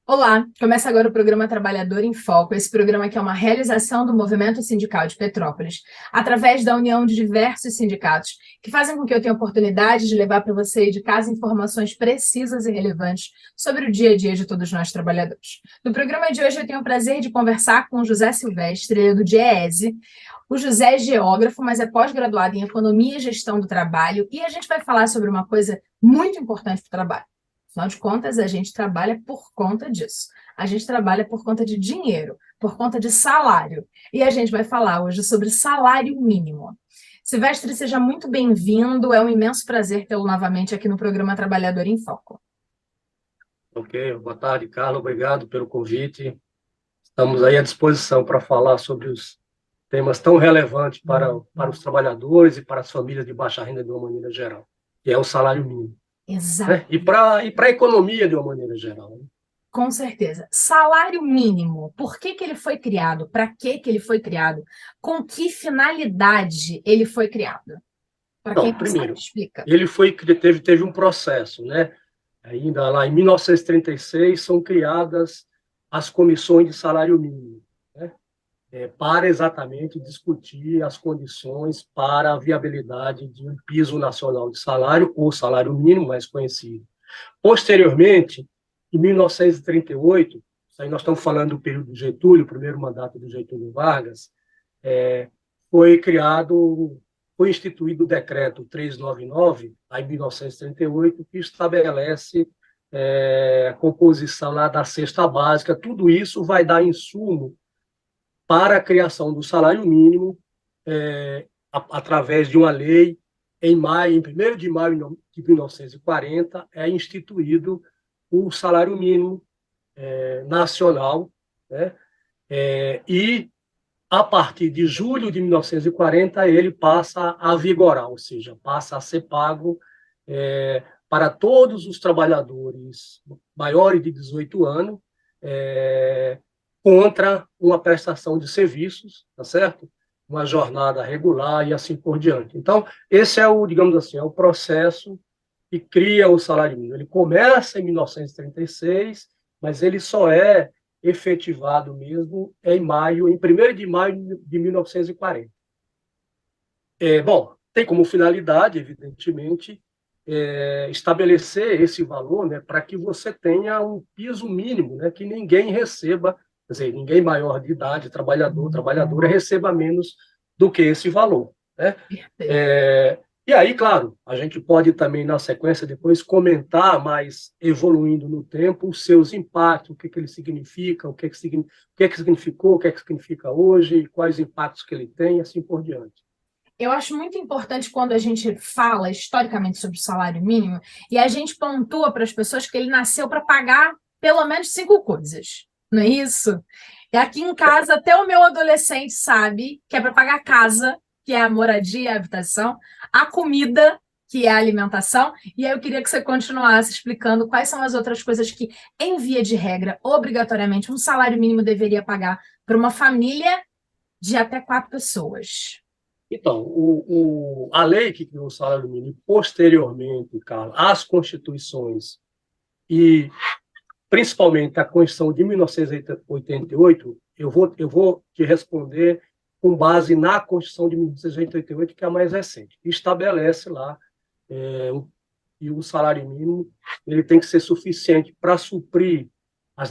Olá, começa agora o programa Trabalhador em Foco. Esse programa aqui é uma realização do Movimento Sindical de Petrópolis, através da união de diversos sindicatos, que fazem com que eu tenha a oportunidade de levar para você aí de casa informações precisas e relevantes sobre o dia a dia de todos nós trabalhadores. No programa de hoje eu tenho o prazer de conversar com o José Silvestre, ele é do DIEESE. O José é geógrafo, mas é pós-graduado em Economia e Gestão do Trabalho, e a gente vai falar sobre uma coisa muito importante para o trabalho. Afinal de contas, a gente trabalha por conta disso. A gente trabalha por conta de dinheiro, por conta de salário. E a gente vai falar hoje sobre salário mínimo. Silvestre, seja muito bem-vindo. É um imenso prazer tê-lo novamente aqui no programa Trabalhador em Foco. Ok, boa tarde, Carlos. Obrigado pelo convite. Estamos aí à disposição para falar sobre os temas tão relevantes para os trabalhadores e para as famílias de baixa renda de uma maneira geral, que é o salário mínimo, Exato, né? E para a economia de uma maneira geral, né? com certeza. Salário mínimo, por que que ele foi criado? Para que que ele foi criado? Com que finalidade ele foi criado? Para quem Não, não sabe, primeiro, explica. teve um processo, né? Ainda lá em 1936 são criadas as comissões de salário mínimo, né? Para exatamente discutir as condições para a viabilidade de um piso nacional de salário, ou salário mínimo, mais conhecido. Posteriormente, em 1938, isso aí nós estamos falando do período do Getúlio, o primeiro mandato do Getúlio Vargas, é, foi criado, foi instituído o decreto 399, aí em 1938, que estabelece a composição lá da cesta básica. Tudo isso vai dar insumo para a criação do salário mínimo, através de uma lei. Em 1º de maio de 1940, é instituído o salário mínimo nacional, né? E a partir de julho de 1940 ele passa a vigorar, ou seja, passa a ser pago para todos os trabalhadores maiores de 18 anos, contra uma prestação de serviços, tá certo? Uma jornada regular e assim por diante. Então, esse é o, digamos assim, é o processo que cria o salário mínimo. Ele começa em 1936, mas ele só é efetivado mesmo em 1º de maio de 1940. Bom, tem como finalidade, evidentemente, estabelecer esse valor, né, para que você tenha um piso mínimo, né, que ninguém receba, quer dizer, ninguém maior de idade, trabalhador, trabalhadora, receba menos do que esse valor, né? Perfeito. E aí, claro, a gente pode também, na sequência, depois comentar, mais evoluindo no tempo, os seus impactos, o que, que ele significa, o que, que significou, o que, que significa hoje, quais impactos que ele tem, e assim por diante. Eu acho muito importante quando a gente fala historicamente sobre o salário mínimo e a gente pontua para as pessoas que ele nasceu para pagar pelo menos cinco coisas, não é isso? E aqui em casa, até o meu adolescente sabe que é para pagar a casa, que é a moradia, a habitação, a comida, que é a alimentação, e aí eu queria que você continuasse explicando quais são as outras coisas que, em via de regra, obrigatoriamente, um salário mínimo deveria pagar para uma família de até quatro pessoas. Então, a lei que criou o salário mínimo, posteriormente, Carlos, as constituições e principalmente a Constituição de 1988, eu vou te responder com base na Constituição de 1988, que é a mais recente. Estabelece lá, e o salário mínimo ele tem que ser suficiente para suprir as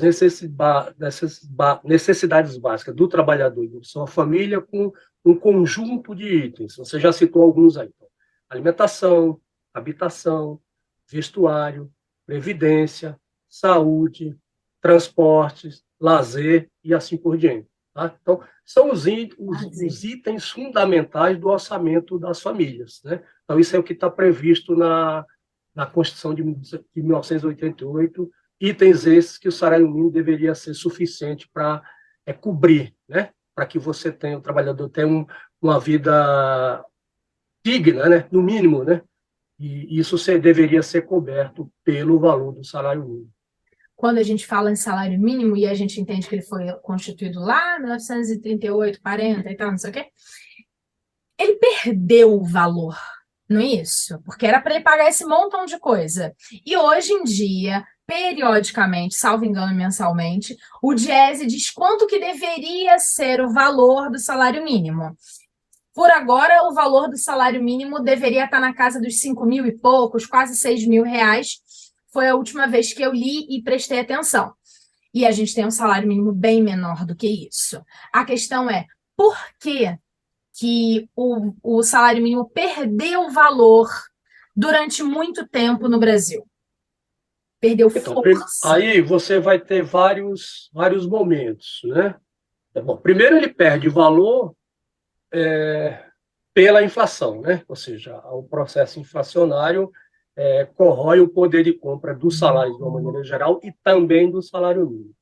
necessidades básicas do trabalhador e de sua família, com um conjunto de itens. Você já citou alguns aí. Então, alimentação, habitação, vestuário, previdência, saúde, transportes, lazer e assim por diante. Tá? Então, são os itens fundamentais do orçamento das famílias. Né? Então, isso é o que está previsto na Constituição de 1988, itens esses que o salário mínimo deveria ser suficiente para cobrir, né? Para que você tenha, o trabalhador tenha uma vida digna, né? No mínimo, né? E isso deveria ser coberto pelo valor do salário mínimo. Quando a gente fala em salário mínimo e a gente entende que ele foi constituído lá em 1938, 40 e tal, não sei o quê, ele perdeu o valor, não é isso? Porque era para ele pagar esse montão de coisa. E hoje em dia, periodicamente, salvo engano, mensalmente, o Diese diz quanto que deveria ser o valor do salário mínimo. Por agora, o valor do salário mínimo deveria estar na casa dos 5 mil e poucos, quase 6 mil reais. Foi a última vez que eu li e prestei atenção. E a gente tem um salário mínimo bem menor do que isso. A questão é, por que o salário mínimo perdeu valor durante muito tempo no Brasil? Perdeu Então, força. aí você vai ter vários momentos, né? Bom, primeiro ele perde valor pela inflação, né? Ou seja, o processo inflacionário corrói o poder de compra dos salários de uma maneira geral e também do salário mínimo.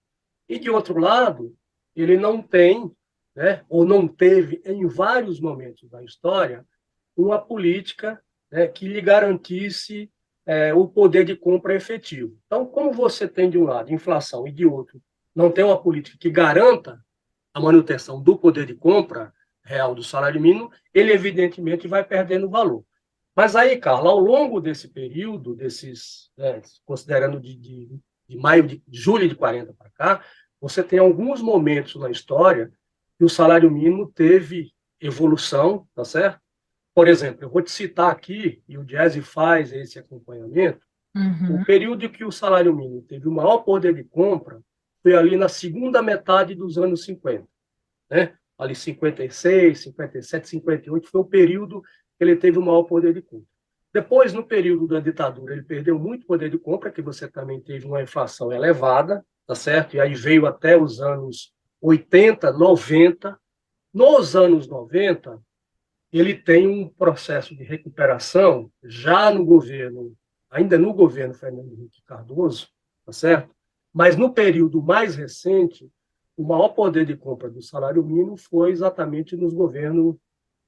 E, de outro lado, ele não tem, né, ou não teve, em vários momentos da história, uma política, né, que lhe garantisse o poder de compra efetivo. Então, como você tem, de um lado, inflação e, de outro, não tem uma política que garanta a manutenção do poder de compra real do salário mínimo, ele, evidentemente, vai perdendo valor. Mas aí, Carla, ao longo desse período, considerando de maio, de julho de 40 para cá, você tem alguns momentos na história que o salário mínimo teve evolução, tá certo? Por exemplo, eu vou te citar aqui, e o Diese faz esse acompanhamento, o Uhum. período em que o salário mínimo teve o maior poder de compra foi ali na segunda metade dos anos 50, né? Ali 56, 57, 58 foi o período que ele teve o maior poder de compra. Depois, no período da ditadura, ele perdeu muito poder de compra, que você também teve uma inflação elevada, tá certo? E aí veio até os anos 80, 90. Nos anos 90, ele tem um processo de recuperação já no governo, ainda no governo Fernando Henrique Cardoso, tá certo? Mas no período mais recente, o maior poder de compra do salário mínimo foi exatamente nos governos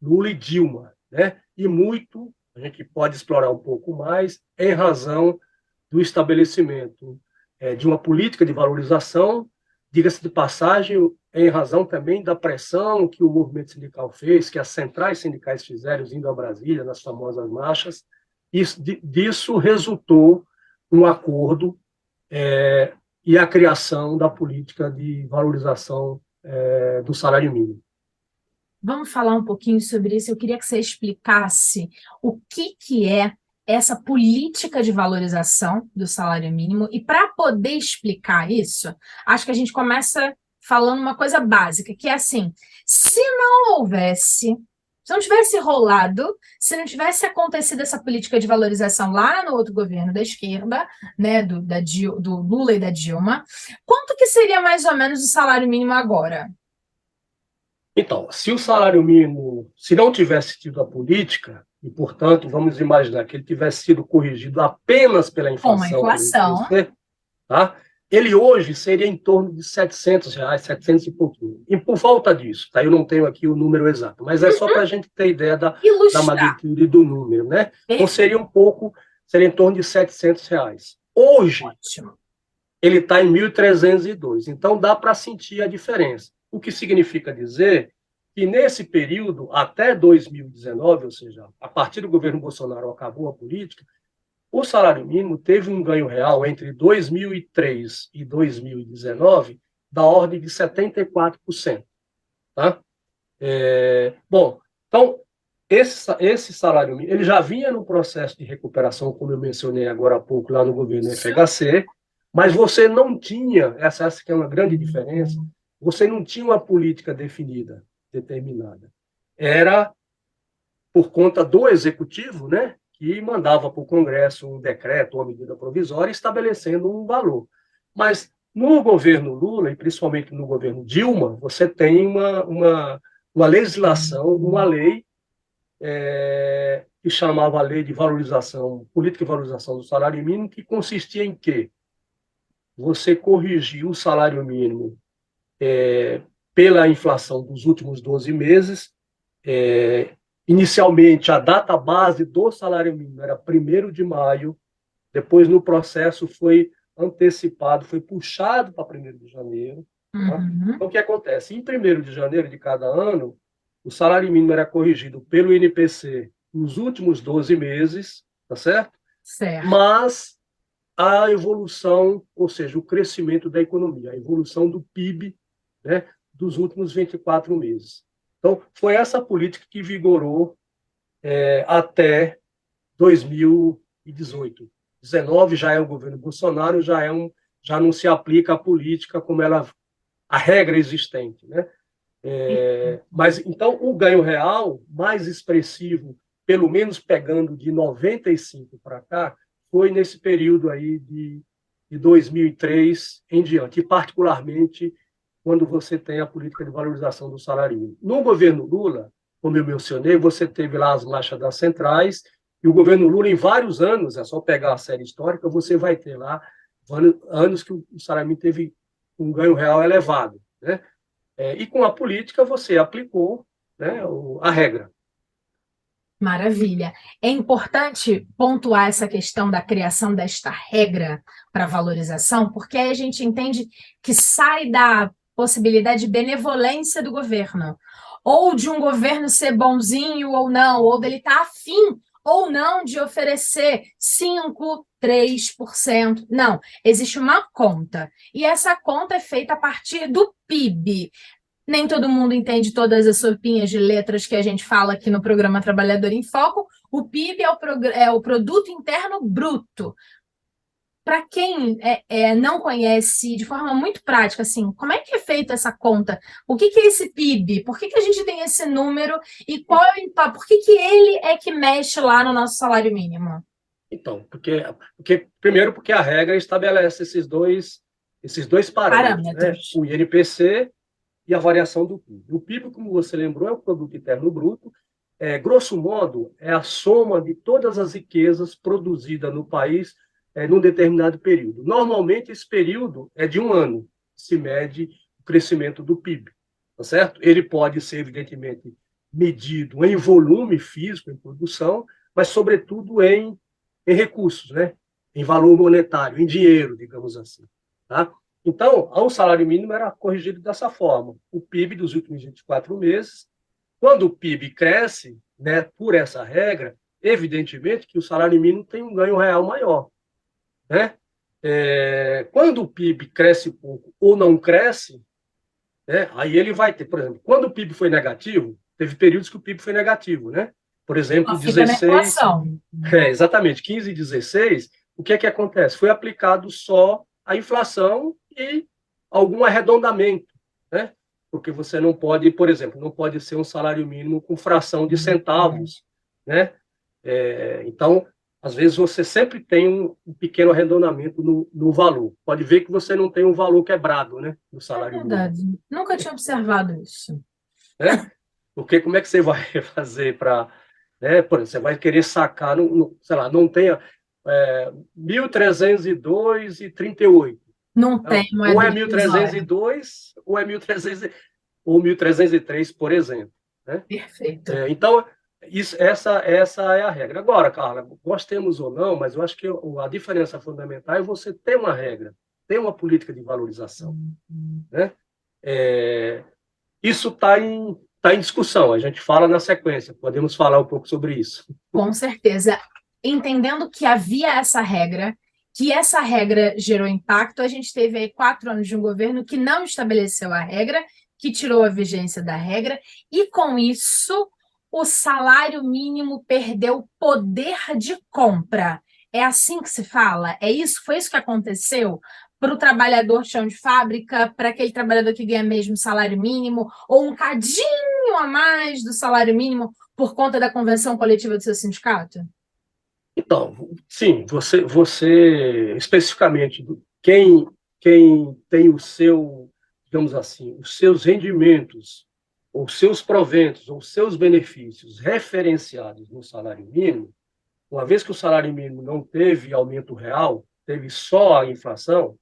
Lula e Dilma, né? E muito, a gente pode explorar um pouco mais, em razão do estabelecimento de uma política de valorização, diga-se de passagem, em razão também da pressão que o movimento sindical fez, que as centrais sindicais fizeram indo a Brasília, nas famosas marchas, disso resultou um acordo e a criação da política de valorização do salário mínimo. Vamos falar um pouquinho sobre isso. Eu queria que você explicasse o que é essa política de valorização do salário mínimo. E para poder explicar isso, acho que a gente começa falando uma coisa básica, que é assim: se não houvesse, se não tivesse rolado, se não tivesse acontecido essa política de valorização lá no outro governo da esquerda, né, do Lula e da Dilma, quanto que seria mais ou menos o salário mínimo agora? Então, se o salário mínimo, se não tivesse tido a política, e, portanto, vamos imaginar que ele tivesse sido corrigido apenas pela Com a inflação, pelo inflação. IPC, tá? Ele hoje seria em torno de R$ 700, 700 e pouquinho. E por volta disso, tá? Eu não tenho aqui o número exato, mas é só para a gente ter ideia da Ilustrar. magnitude do número, né? Então, Perfeito. seria em torno de R$ 700. Hoje, Ótimo. ele está em 1.302. Então, dá para sentir a diferença. O que significa dizer que, nesse período, até 2019, ou seja, a partir do governo Bolsonaro acabou a política, o salário mínimo teve um ganho real entre 2003 e 2019 da ordem de 74%. Tá? Bom, então, esse salário mínimo ele já vinha no processo de recuperação, como eu mencionei agora há pouco, lá no governo Isso. FHC, mas você não tinha, essa que é uma grande diferença, você não tinha uma política definida, determinada. Era por conta do executivo, né, que mandava para o Congresso um decreto, uma medida provisória, estabelecendo um valor. Mas no governo Lula, e principalmente no governo Dilma, você tem uma legislação, uma lei que chamava a Lei de Valorização, Política de Valorização do Salário Mínimo, que consistia em quê? Você corrigir o salário mínimo pela inflação dos últimos 12 meses. Inicialmente, a data base do salário mínimo era 1º de maio, depois, no processo, foi antecipado, foi puxado para 1º de janeiro. Tá? Uhum. Então, o que acontece? Em 1º de janeiro de cada ano, o salário mínimo era corrigido pelo INPC nos últimos 12 meses, tá certo? Certo. Mas a evolução, ou seja, o crescimento da economia, a evolução do PIB, né, dos últimos 24 meses. Então, foi essa política que vigorou até 2018. 19 já é o governo Bolsonaro, já não se aplica a política como a regra existente, né? Mas então o ganho real mais expressivo, pelo menos pegando de 95 para cá, foi nesse período aí de 2003 em diante, e particularmente quando você tem a política de valorização do salário mínimo. No governo Lula, como eu mencionei, você teve lá as marchas das centrais, e o governo Lula, em vários anos, é só pegar a série histórica, você vai ter lá anos que o salário mínimo teve um ganho real elevado, né? E com a política você aplicou, né, a regra. Maravilha. É importante pontuar essa questão da criação desta regra para valorização, porque aí a gente entende que sai da possibilidade de benevolência do governo, ou de um governo ser bonzinho ou não, ou dele estar afim ou não de oferecer 5, 3%. Não, existe uma conta, e essa conta é feita a partir do PIB. Nem todo mundo entende todas as sopinhas de letras que a gente fala aqui no programa Trabalhador em Foco. O PIB é o Produto Interno Bruto. Para quem não conhece de forma muito prática, assim, como é que é feita essa conta? O que é esse PIB? Por que a gente tem esse número? E qual é o impacto? Por que ele é que mexe lá no nosso salário mínimo? Então, primeiro porque a regra estabelece esses dois parâmetros, né? Parâmetros. O INPC e a variação do PIB. O PIB, como você lembrou, é o Produto Interno Bruto. Grosso modo, é a soma de todas as riquezas produzidas no país num determinado período. Normalmente, esse período é de um ano, se mede o crescimento do PIB, tá certo? Ele pode ser, evidentemente, medido em volume físico, em produção, mas, sobretudo, em recursos, né? Em valor monetário, em dinheiro, digamos assim. Tá? Então, o salário mínimo era corrigido dessa forma. O PIB dos últimos 24 meses, quando o PIB cresce, né, por essa regra, evidentemente que o salário mínimo tem um ganho real maior. Né? Quando o PIB cresce pouco ou não cresce, né, aí ele vai ter, por exemplo, quando o PIB foi negativo, teve períodos que o PIB foi negativo, né? Por exemplo, Fica na 16, equação. exatamente, 15 e 16, o que é que acontece? Foi aplicado só a inflação e algum arredondamento, né? Porque você não pode, por exemplo, não pode ser um salário mínimo com fração de centavos, né? Então, às vezes você sempre tem um pequeno arredondamento no valor. Pode ver que você não tem um valor quebrado, né, no É salário mínimo, verdade. Nunca tinha observado isso. né? Porque como é que você vai fazer para, né, por exemplo, você vai querer sacar, sei lá, não tenha 1.302,38. Não tem Não, ou moeda é mil trezentos e divisória. dois ou é 1.300 ou 1.303, por exemplo, né? Perfeito. Então, essa é a regra. Agora, Carla, gostemos ou não, mas eu acho que a diferença fundamental é você ter uma regra, ter uma política de valorização, né? É, isso tá em discussão, a gente fala na sequência, podemos falar um pouco sobre isso. Com certeza. Entendendo que havia essa regra, que essa regra gerou impacto, a gente teve aí 4 anos de um governo que não estabeleceu a regra, que tirou a vigência da regra, e com isso o salário mínimo perdeu poder de compra. É assim que se fala? É isso? Foi isso que aconteceu? Para o trabalhador chão de fábrica, para aquele trabalhador que ganha mesmo salário mínimo, ou um cadinho a mais do salário mínimo, por conta da convenção coletiva do seu sindicato? Então, sim, você especificamente, quem tem digamos assim, os seus rendimentos, ou seus proventos, ou seus benefícios referenciados no salário mínimo, uma vez que o salário mínimo não teve aumento real, teve só a inflação,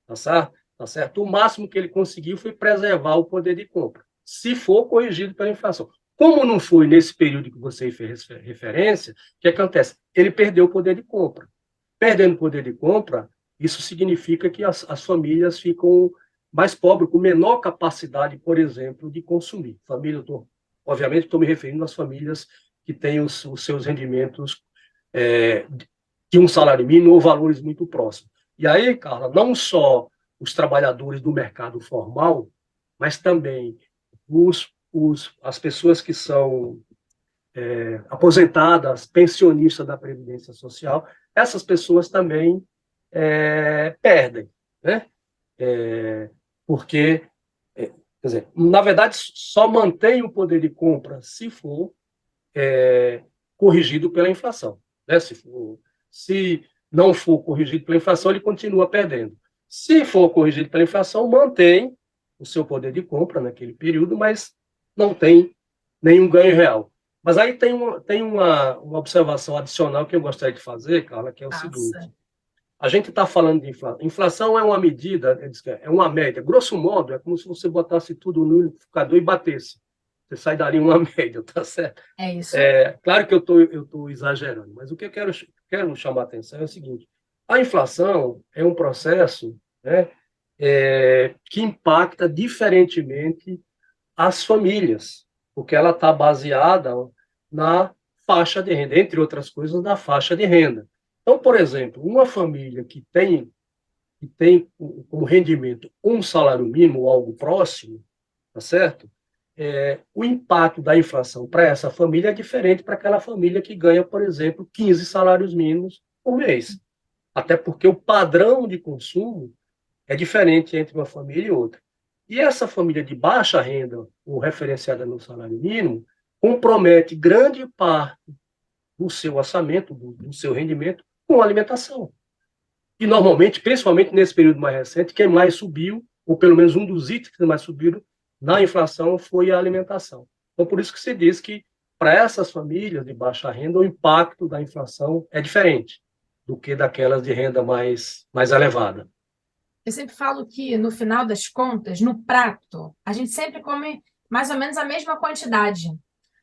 tá certo? Tá certo? O máximo que ele conseguiu foi preservar o poder de compra, se for corrigido pela inflação. Como não foi nesse período que você fez referência, o que acontece? Ele perdeu o poder de compra. Perdendo o poder de compra, isso significa que as famílias ficam mais pobres, com menor capacidade, por exemplo, de consumir. Família, obviamente, estou me referindo às famílias que têm os seus rendimentos é, que um salário mínimo ou valores muito próximos. E aí, Carla, não só os trabalhadores do mercado formal, mas também as pessoas que são aposentadas, pensionistas da Previdência Social, essas pessoas também perdem, né? Porque, quer dizer, na verdade, só mantém o poder de compra se for corrigido pela inflação, né? Se não for corrigido pela inflação, ele continua perdendo. Se for corrigido pela inflação, mantém o seu poder de compra naquele período, mas não tem nenhum ganho real. Mas aí tem uma observação adicional que eu gostaria de fazer, Carla, que é o Passa. seguinte. A gente está falando de inflação. Inflação é uma medida, é uma média. Grosso modo, é como se você botasse tudo no liquidificador e batesse. Você sai dali uma média, tá certo? É isso. Claro que eu tô exagerando, mas o que eu quero chamar a atenção é o seguinte: a inflação é um processo, né, que impacta diferentemente as famílias, porque ela está baseada na faixa de renda, entre outras coisas, na faixa de renda. Então, por exemplo, uma família que tem como rendimento um salário mínimo ou algo próximo, tá certo? O impacto da inflação para essa família é diferente para aquela família que ganha, por exemplo, 15 salários mínimos por mês. Até porque o padrão de consumo é diferente entre uma família e outra. E essa família de baixa renda, ou referenciada no salário mínimo, compromete grande parte do seu orçamento, do seu rendimento, com a alimentação. E, normalmente, principalmente nesse período mais recente, quem mais subiu, ou pelo menos um dos itens que mais subiram na inflação, foi a alimentação. Então, por isso que se diz que, para essas famílias de baixa renda, o impacto da inflação é diferente do que daquelas de renda mais elevada. Eu sempre falo que, no final das contas, no prato, a gente sempre come mais ou menos a mesma quantidade.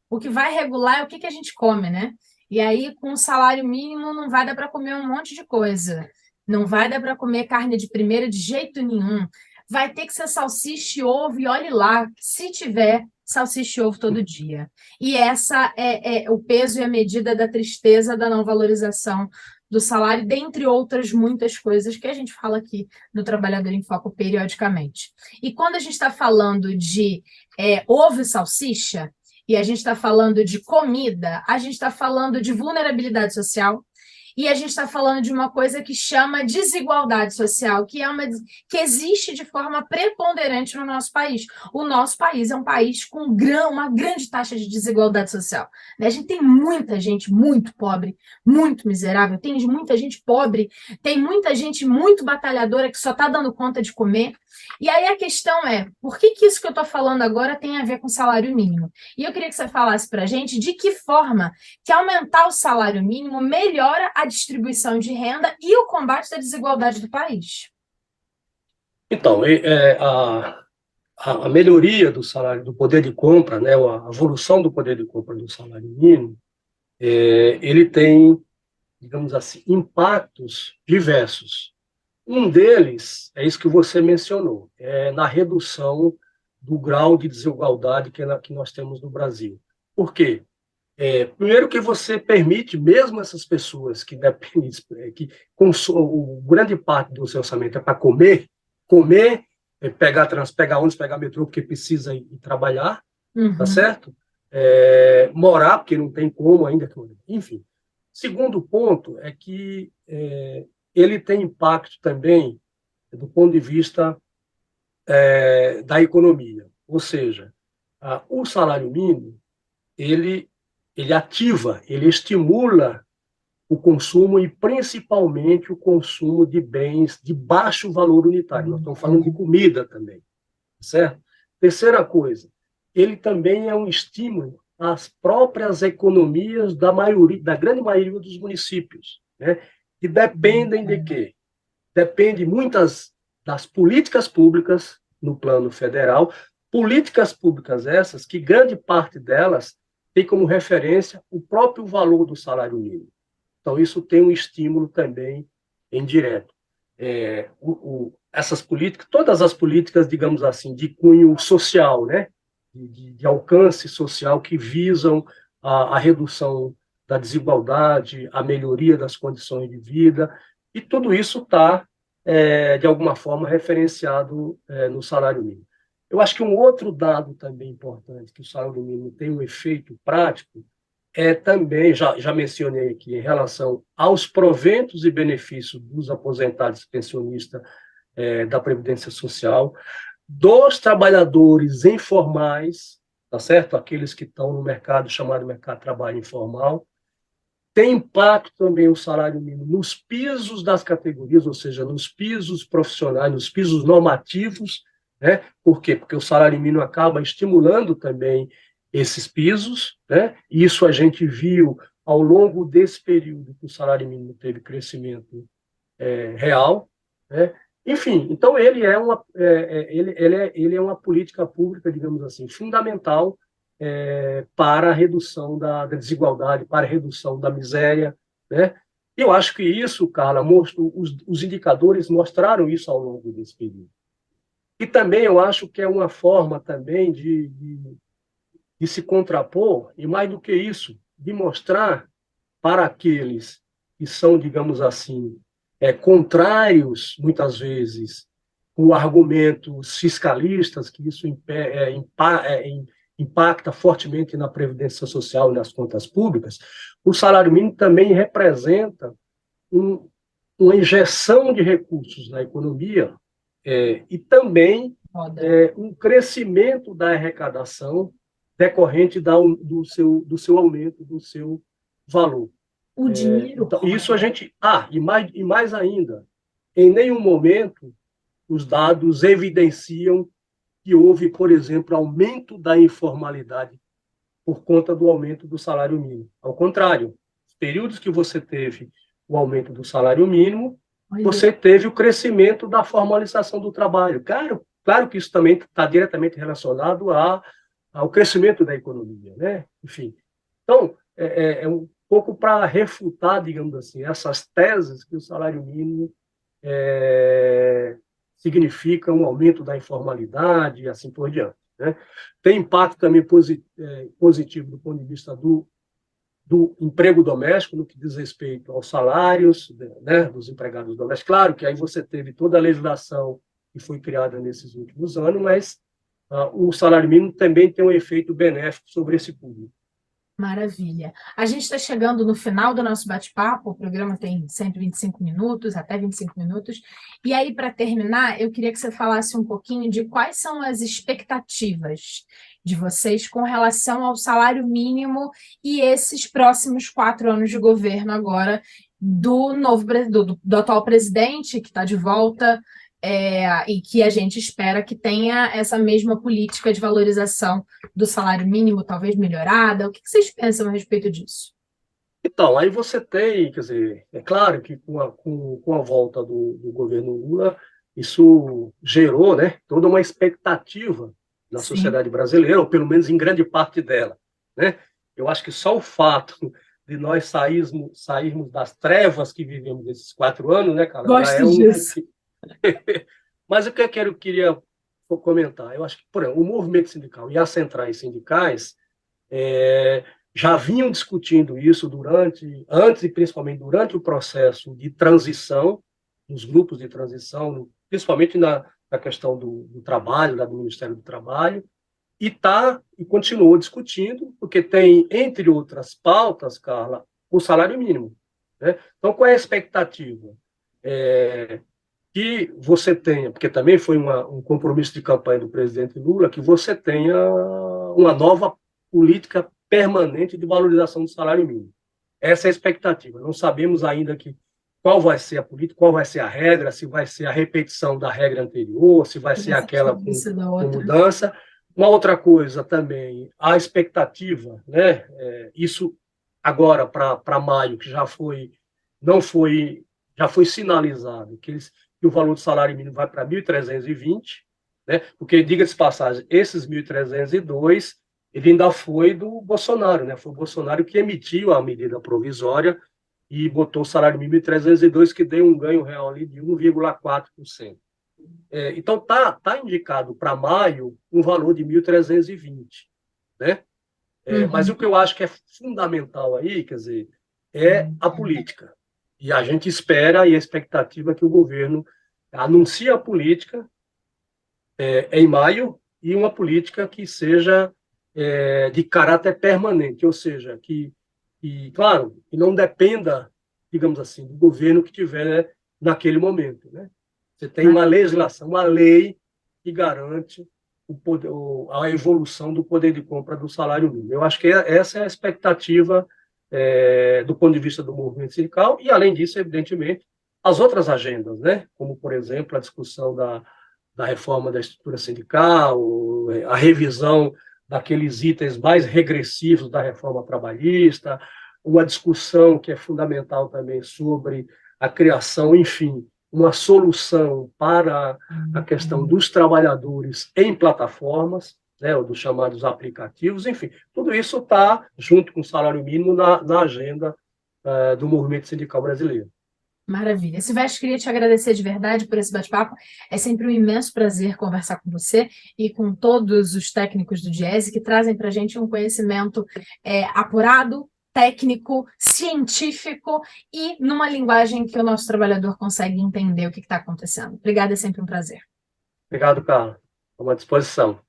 O que vai regular é o que que a gente come, né? E aí, com o salário mínimo, não vai dar para comer um monte de coisa. Não vai dar para comer carne de primeira de jeito nenhum. Vai ter que ser salsicha e ovo, e olhe lá, se tiver salsicha e ovo todo dia. E essa é o peso e a medida da tristeza da não valorização do salário, dentre outras muitas coisas que a gente fala aqui no Trabalhador em Foco periodicamente. E quando a gente está falando de ovo e salsicha, e a gente está falando de comida, a gente está falando de vulnerabilidade social, e a gente está falando de uma coisa que chama desigualdade social, que existe de forma preponderante no nosso país. O nosso país é um país com uma grande taxa de desigualdade social, né? A gente tem muita gente muito pobre, muito miserável, tem muita gente pobre, tem muita gente muito batalhadora que só está dando conta de comer. E aí a questão é, por que isso que eu estou falando agora tem a ver com salário mínimo? E eu queria que você falasse para a gente de que forma que aumentar o salário mínimo melhora a distribuição de renda e o combate da desigualdade do país. Então, a melhoria do salário, do poder de compra, né, a evolução do poder de compra do salário mínimo, ele tem, digamos assim, impactos diversos. Um deles é isso que você mencionou, na redução do grau de desigualdade que nós temos no Brasil. Por quê? Primeiro que você permite, mesmo essas pessoas que dependem, grande parte do seu orçamento é para comer, pegar ônibus, pegar metrô, porque precisa ir trabalhar, tá Uhum. certo? Morar, porque não tem como ainda. Enfim. Segundo ponto é que ele tem impacto também do ponto de vista da economia. Ou seja, o salário mínimo, ele, ele ativa, ele estimula o consumo e principalmente o consumo de bens de baixo valor unitário. Nós estamos falando de comida também, certo? Terceira coisa, ele também é um estímulo às próprias economias da grande maioria dos municípios, né? Que dependem de quê? Depende muitas das políticas públicas no plano federal, políticas públicas essas que grande parte delas tem como referência o próprio valor do salário mínimo. Então, isso tem um estímulo também indireto. Essas políticas, todas as políticas, digamos assim, de cunho social, né? de alcance social que visam a redução da desigualdade, a melhoria das condições de vida, e tudo isso está, de alguma forma, referenciado no salário mínimo. Eu acho que um outro dado também importante, que o salário mínimo tem um efeito prático, também, já mencionei aqui, em relação aos proventos e benefícios dos aposentados e pensionistas da Previdência Social, dos trabalhadores informais, tá certo? Aqueles que estão no mercado chamado mercado de trabalho informal. Tem impacto também o salário mínimo nos pisos das categorias, ou seja, nos pisos profissionais, nos pisos normativos, né? Por quê? Porque o salário mínimo acaba estimulando também esses pisos, né? Isso a gente viu ao longo desse período que o salário mínimo teve crescimento real, né? Enfim, então ele é uma política pública, digamos assim, fundamental para a redução da desigualdade, para a redução da miséria, né? E eu acho que isso, Carla, os indicadores mostraram isso ao longo desse período. E também eu acho que é uma forma também de se contrapor, e mais do que isso, de mostrar para aqueles que são, digamos assim, contrários, muitas vezes, com argumentos fiscalistas, que isso impacta fortemente na Previdência Social e nas contas públicas, o salário mínimo também representa um, uma injeção de recursos na economia e também um crescimento da arrecadação decorrente do seu aumento, do seu valor. O dinheiro. Então, isso a gente. E mais ainda, em nenhum momento os dados evidenciam que houve, por exemplo, aumento da informalidade por conta do aumento do salário mínimo. Ao contrário, os períodos que você teve o aumento do salário mínimo, você teve o crescimento da formalização do trabalho. Claro que isso também está diretamente relacionado ao crescimento da economia, né? Enfim. Então, um pouco para refutar, digamos assim, essas teses que o salário mínimo significa um aumento da informalidade e assim por diante, né? Tem impacto também positivo do ponto de vista do emprego doméstico, no que diz respeito aos salários, né, dos empregados domésticos. Claro que aí você teve toda a legislação que foi criada nesses últimos anos, mas o salário mínimo também tem um efeito benéfico sobre esse público. Maravilha. A gente está chegando no final do nosso bate-papo, o programa tem sempre 25 minutos, até 25 minutos. E aí, para terminar, eu queria que você falasse um pouquinho de quais são as expectativas de vocês com relação ao salário mínimo e esses próximos 4 anos de governo agora do atual presidente, que está de volta, e que a gente espera que tenha essa mesma política de valorização do salário mínimo, talvez melhorada. O que vocês pensam a respeito disso? Então, aí você tem, quer dizer, é claro que com a volta do governo Lula, isso gerou, né, toda uma expectativa na sociedade brasileira, ou pelo menos em grande parte dela, né? Eu acho que só o fato de nós sairmos das trevas que vivemos esses 4 anos, né, cara? Gosto disso. Mas o que eu queria comentar, eu acho que, por exemplo, o movimento sindical e as centrais sindicais já vinham discutindo isso antes e principalmente durante o processo de transição, nos grupos de transição, principalmente na questão do trabalho, do Ministério do Trabalho, e continuou discutindo, porque tem, entre outras pautas, Carla, o salário mínimo, né? Então, qual é a expectativa? Que você tenha, porque também foi um compromisso de campanha do presidente Lula, que você tenha uma nova política permanente de valorização do salário mínimo. Essa é a expectativa. Não sabemos ainda qual vai ser a política, qual vai ser a regra, se vai ser a repetição da regra anterior, se vai ser aquela com mudança. Uma outra coisa também, a expectativa, né? Isso agora para maio, que já foi sinalizado que o valor do salário mínimo vai para 1.320, né? Porque, diga-se de passagem, esses 1.302, ele ainda foi do Bolsonaro, né? Foi o Bolsonaro que emitiu a medida provisória e botou o salário mínimo em 302, que deu um ganho real ali de 1,4%. Então, tá indicado para maio um valor de 1.320, né? Mas o que eu acho que é fundamental aí, quer dizer, é a política. E a gente espera, e a expectativa é que o governo anuncie a política em maio, e uma política que seja de caráter permanente, ou seja, claro, que não dependa, digamos assim, do governo que tiver naquele momento, né? Você tem uma legislação, uma lei que garante a evolução do poder de compra do salário mínimo. Eu acho que essa é a expectativa do ponto de vista do movimento sindical e, além disso, evidentemente, as outras agendas, né? Como, por exemplo, a discussão da reforma da estrutura sindical, a revisão daqueles itens mais regressivos da reforma trabalhista, uma discussão que é fundamental também sobre a criação, enfim, uma solução para a questão dos trabalhadores em plataformas, né, ou dos chamados aplicativos, enfim, tudo isso está, junto com o salário mínimo, na agenda do movimento sindical brasileiro. Maravilha. Silvestre, queria te agradecer de verdade por esse bate-papo. É sempre um imenso prazer conversar com você e com todos os técnicos do Diese que trazem para a gente um conhecimento apurado, técnico, científico e numa linguagem que o nosso trabalhador consegue entender o que está acontecendo. Obrigada, é sempre um prazer. Obrigado, Carla. Estou à disposição.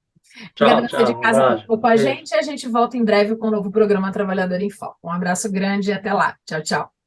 Obrigada Tchau, a você de um casa que abraço. ficou com a gente e a gente volta em breve com o novo programa Trabalhador em Foco. Um abraço grande e até lá. Tchau, tchau.